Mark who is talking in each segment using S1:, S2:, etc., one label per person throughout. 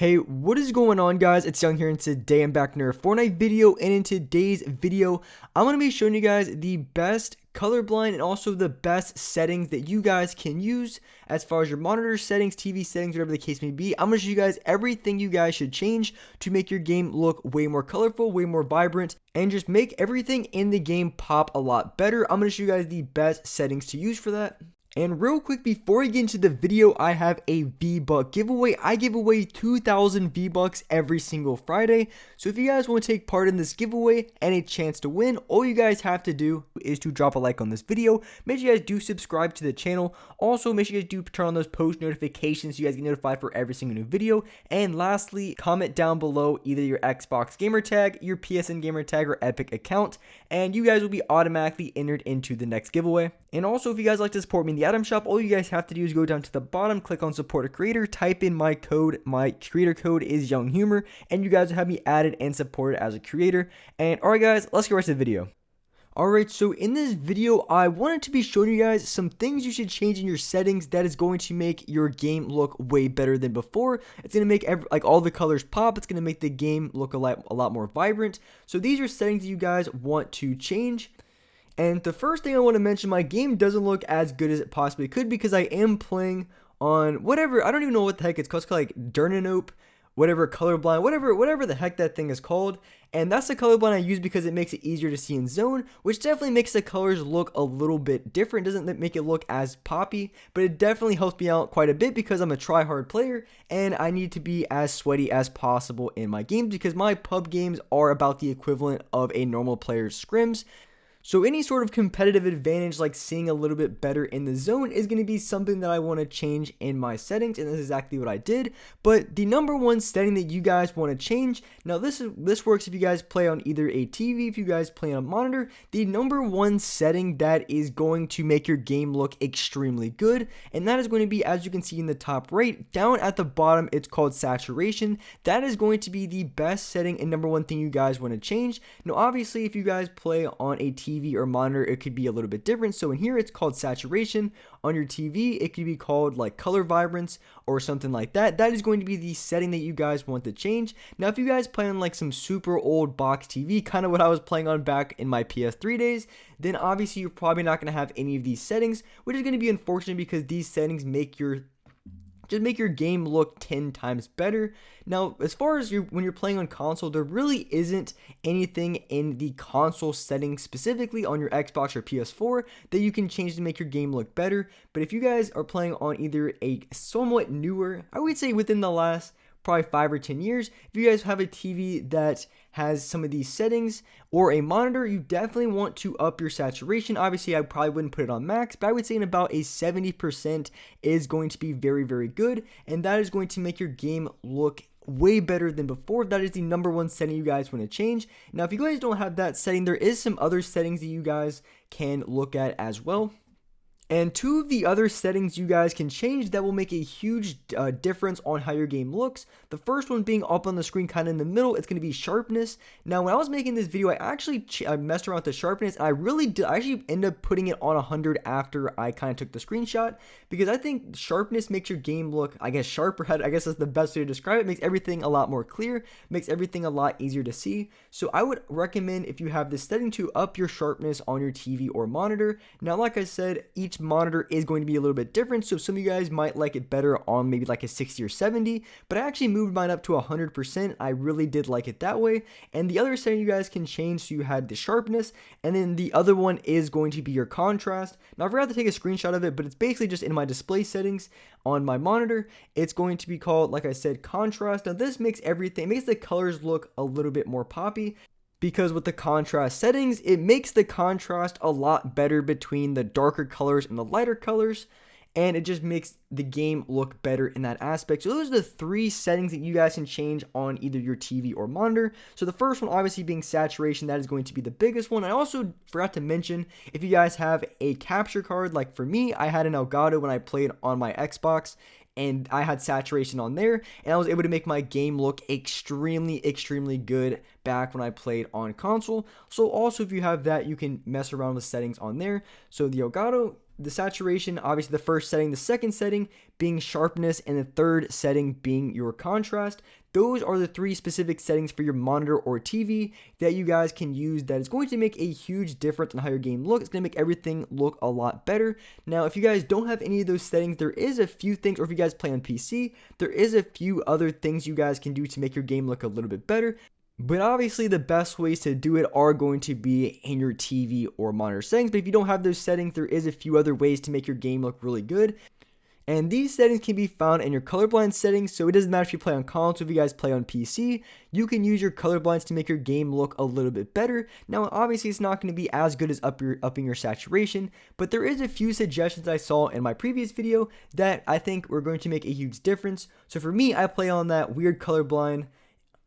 S1: Hey, what is going on, guys? It's Young here, and today I'm back in another Fortnite video, and in today's video, I'm going to be showing you guys the best colorblind and also the best settings that you guys can use as far as your monitor settings, TV settings, whatever the case may be. I'm going to show you guys everything you guys should change to make your game look way more colorful, way more vibrant, and just make everything in the game pop a lot better. I'm going to show you guys the best settings to use for that. And real quick, before we get into the video, I have a V-Buck giveaway. I give away 2,000 V-Bucks every single Friday. So if you guys want to take part in this giveaway and a chance to win, all you guys have to do is to drop a like on this video. Make sure you guys do subscribe to the channel. Also, make sure you guys do turn on those post notifications so you guys get notified for every single new video. And lastly, comment down below either your Xbox gamer tag, your PSN gamer tag, or Epic account, and you guys will be automatically entered into the next giveaway. And also, if you guys like to support me in the item shop, all you guys have to do is go down to the bottom, click on support a creator, type in my code. My creator code is Young Humor, and you guys will have me added and supported as a creator. And alright guys, let's get right to the video. Alright, so in this video, I wanted to be showing you guys some things you should change in your settings that is going to make your game look way better than before. It's going to make all the colors pop. It's going to make the game look a lot more vibrant. So these are settings that you guys want to change. And the first thing I want to mention, my game doesn't look as good as it possibly could because I am playing on whatever, I don't even know what the heck it's called. It's called like Durnanope, whatever, colorblind, whatever the heck that thing is called. And that's the colorblind I use because it makes it easier to see in zone, which definitely makes the colors look a little bit different. Doesn't make it look as poppy, but it definitely helps me out quite a bit because I'm a try-hard player and I need to be as sweaty as possible in my games because my pub games are about the equivalent of a normal player's scrims. So any sort of competitive advantage like seeing a little bit better in the zone is going to be something that I want to change in my settings, and this is exactly what I did. But the number one setting that you guys want to change, now this works if you guys play on either a TV, if you guys play on a monitor, the number one setting that is going to make your game look extremely good, and that is going to be, as you can see in the top right, down at the bottom, it's called saturation. That is going to be the best setting and number one thing you guys want to change. Now obviously if you guys play on a TV or monitor, it could be a little bit different. So in here it's called saturation. On your TV it could be called like color vibrance or something like that. That is going to be the setting that you guys want to change. Now if you guys play on like some super old box TV, kind of what I was playing on back in my PS3 days, then obviously you're probably not going to have any of these settings, which is going to be unfortunate because these settings make your game look 10 times better. Now, as far as when you're playing on console, there really isn't anything in the console settings specifically on your Xbox or PS4 that you can change to make your game look better. But if you guys are playing on either a somewhat newer, I would say within the last probably 5 or 10 years, if you guys have a TV that has some of these settings or a monitor, you definitely want to up your saturation. Obviously I probably wouldn't put it on max, but I would say in about a 70% is going to be very, very good, and that is going to make your game look way better than before. That is the number one setting you guys want to change. Now if you guys don't have that setting, there is some other settings that you guys can look at as well. And two of the other settings you guys can change that will make a huge difference on how your game looks. The first one being up on the screen kind of in the middle, it's going to be sharpness. Now when I was making this video, I actually messed around with the sharpness, and I actually ended up putting it on 100 after I kind of took the screenshot, because I think sharpness makes your game look, I guess, sharper. I guess that's the best way to describe it. It makes everything a lot more clear, makes everything a lot easier to see. So I would recommend, if you have this setting, to up your sharpness on your TV or monitor. Now like I said, each monitor is going to be a little bit different, so some of you guys might like it better on maybe like a 60 or 70, but I actually moved mine up to 100%. I really did like it that way. And the other setting you guys can change, so you had the sharpness, and then the other one is going to be your contrast. Now I forgot to take a screenshot of it, but it's basically just in my display settings on my monitor. It's going to be called, like I said, contrast. Now this makes the colors look a little bit more poppy, because with the contrast settings, it makes the contrast a lot better between the darker colors and the lighter colors, and it just makes the game look better in that aspect. So those are the three settings that you guys can change on either your TV or monitor. So the first one obviously being saturation, that is going to be the biggest one. I also forgot to mention, if you guys have a capture card, like for me, I had an Elgato when I played on my Xbox, and I had saturation on there, and I was able to make my game look extremely good back when I played on console. So also if you have that, you can mess around with settings on there. So the Elgato, the saturation, obviously the first setting, the second setting being sharpness, and the third setting being your contrast. Those are the 3 specific settings for your monitor or TV that you guys can use that is going to make a huge difference in how your game looks. It's going to make everything look a lot better. Now, if you guys don't have any of those settings, there is a few things, or if you guys play on PC, there is a few other things you guys can do to make your game look a little bit better. But obviously the best ways to do it are going to be in your TV or monitor settings. But if you don't have those settings, there is a few other ways to make your game look really good. And these settings can be found in your colorblind settings, so it doesn't matter if you play on console, if you guys play on PC, you can use your colorblines to make your game look a little bit better. Now, obviously, it's not going to be as good as upping your saturation, but there is a few suggestions I saw in my previous video that I think were going to make a huge difference. So for me, I play on that weird colorblind.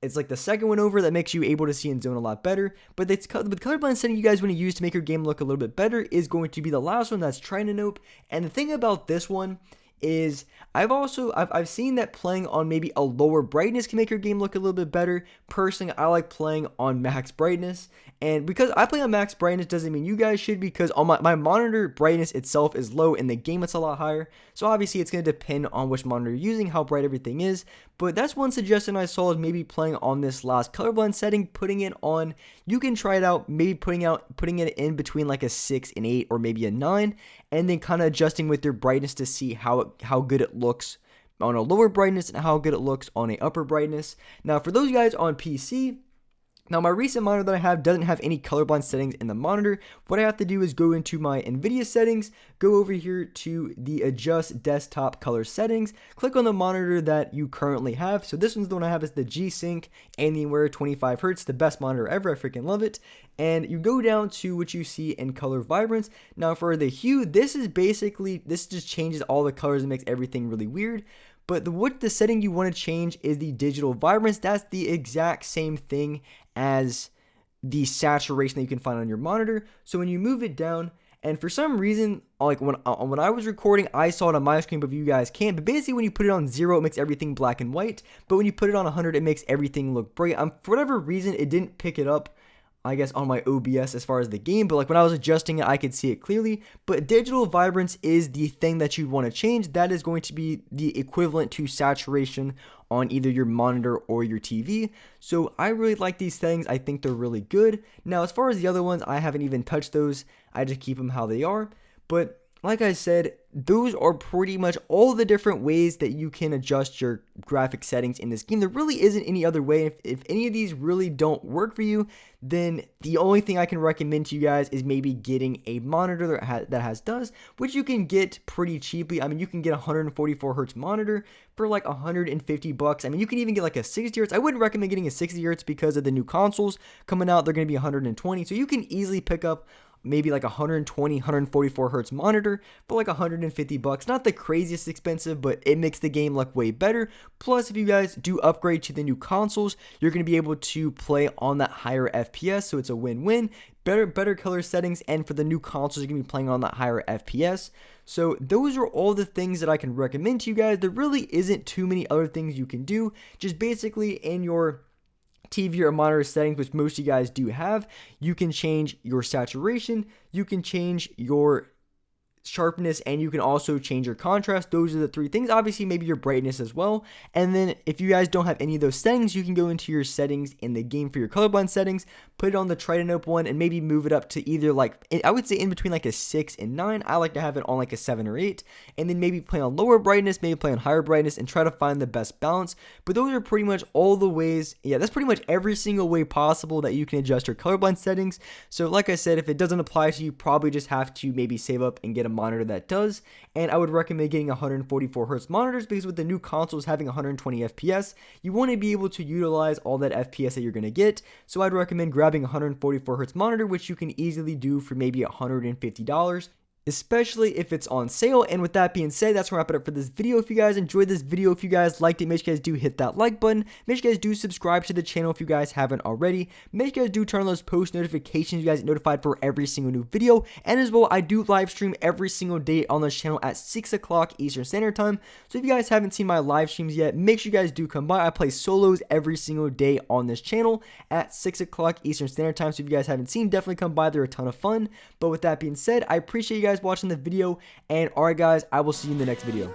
S1: It's like the second one over that makes you able to see in zone a lot better. But the colorblind setting you guys want to use to make your game look a little bit better is going to be the last one, that's Trinanope. And the thing about this one is I've seen that playing on maybe a lower brightness can make your game look a little bit better. Personally, I like playing on max brightness, and because I play on max brightness doesn't mean you guys should, because on my monitor brightness itself is low and the game it's a lot higher. So obviously it's going to depend on which monitor you're using, how bright everything is. But that's one suggestion I saw, is maybe playing on this last colorblind setting, putting it on. You can try it out, maybe putting it in between like a 6 and 8 or maybe a 9, and then kind of adjusting with your brightness to see how good it looks on a lower brightness and how good it looks on a upper brightness. Now, for those guys on PC, now my recent monitor that I have doesn't have any colorblind settings in the monitor. What I have to do is go into my NVIDIA settings, go over here to the adjust desktop color settings, click on the monitor that you currently have. So this one's the one I have, is the G-Sync Anywhere 25 Hertz, the best monitor ever. I freaking love it. And you go down to what you see in color vibrance. Now for the hue, this just changes all the colors and makes everything really weird. But what the setting you want to change is the digital vibrance. That's the exact same thing as the saturation that you can find on your monitor. So when you move it down, and for some reason, like when I was recording, I saw it on my screen, but you guys can't. But basically, when you put it on 0, it makes everything black and white. But when you put it on 100, it makes everything look bright. For whatever reason, it didn't pick it up, I guess, on my OBS as far as the game, but like when I was adjusting it, I could see it clearly. But digital vibrance is the thing that you want to change. That is going to be the equivalent to saturation on either your monitor or your TV. So I really like these things. I think they're really good. Now, as far as the other ones, I haven't even touched those. I just keep them how they are. But like I said, those are pretty much all the different ways that you can adjust your graphic settings in this game. There really isn't any other way. If any of these really don't work for you, then the only thing I can recommend to you guys is maybe getting a monitor that has does, which you can get pretty cheaply. I mean, you can get a 144 hertz monitor for like $150. I mean, you can even get like a 60 hertz. I wouldn't recommend getting a 60 hertz because of the new consoles coming out. They're going to be 120. So you can easily pick up maybe like 120, 144 hertz monitor for like $150. Not the craziest expensive, but it makes the game look way better. Plus, if you guys do upgrade to the new consoles, you're going to be able to play on that higher FPS, so it's a win-win. Better color settings, and for the new consoles, you're going to be playing on that higher FPS. So those are all the things that I can recommend to you guys. There really isn't too many other things you can do. Just basically in your TV or monitor settings, which most of you guys do have, you can change your saturation, you can change your sharpness, and you can also change your contrast. Those are the 3 things. Obviously, maybe your brightness as well. And then if you guys don't have any of those settings, you can go into your settings in the game for your colorblind settings, put it on the Trinanope one, and maybe move it up to either like, I would say in between like a 6 and 9. I like to have it on like a 7 or 8, and then maybe play on lower brightness, maybe play on higher brightness, and try to find the best balance. But those are pretty much all the ways. Yeah, that's pretty much every single way possible that you can adjust your colorblind settings. So like I said, if it doesn't apply to you, probably just have to maybe save up and get a monitor that does. And I would recommend getting 144 hertz monitors, because with the new consoles having 120 FPS, you want to be able to utilize all that FPS that you're going to get. So I'd recommend grabbing a 144 hertz monitor, which you can easily do for maybe $150. Especially if it's on sale. And with that being said, that's gonna wrap it up for this video. If you guys enjoyed this video, if you guys liked it, make sure you guys do hit that like button. Make sure you guys do subscribe to the channel if you guys haven't already. Make sure you guys do turn on those post notifications, you guys get notified for every single new video. And as well, I do live stream every single day on this channel at 6 o'clock Eastern Standard Time. So if you guys haven't seen my live streams yet, make sure you guys do come by. I play solos every single day on this channel at 6 o'clock Eastern Standard Time. So if you guys haven't seen, definitely come by. They're a ton of fun. But with that being said, I appreciate you guys guys watching the video, and alright guys, I will see you in the next video.